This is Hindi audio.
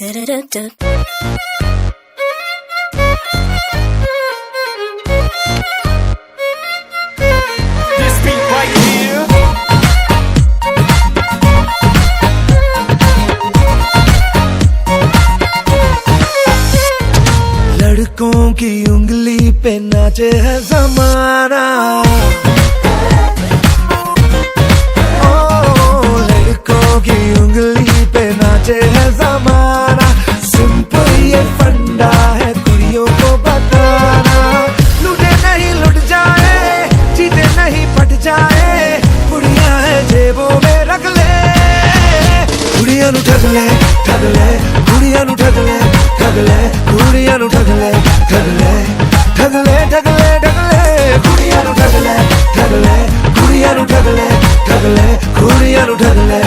Da-da-da-da. This beat right here. लड़कों की उंगली पे नाचे है ज़माना, ओ लड़कों की उंगली पे नाचे है ज़माना। सिंपल ये फंडा है कुड़ियों को बताना, लूटे नहीं लुट जाए, जीते नहीं फट जाए, कुड़ियां है जेबों में रख ले। कुड़ियां नु ठग ले, ठग ले, कुड़ियां नु ठग ले, ठग ले, कुड़ियां नु ठग ले, ठग ले, ठग ले, ठग ले, ठग ले, कुड़ियां नु ठग ले, ठग ले, कुड़ियां नु ठग ले, ठग ले, कुड़ियां नु ठग ले।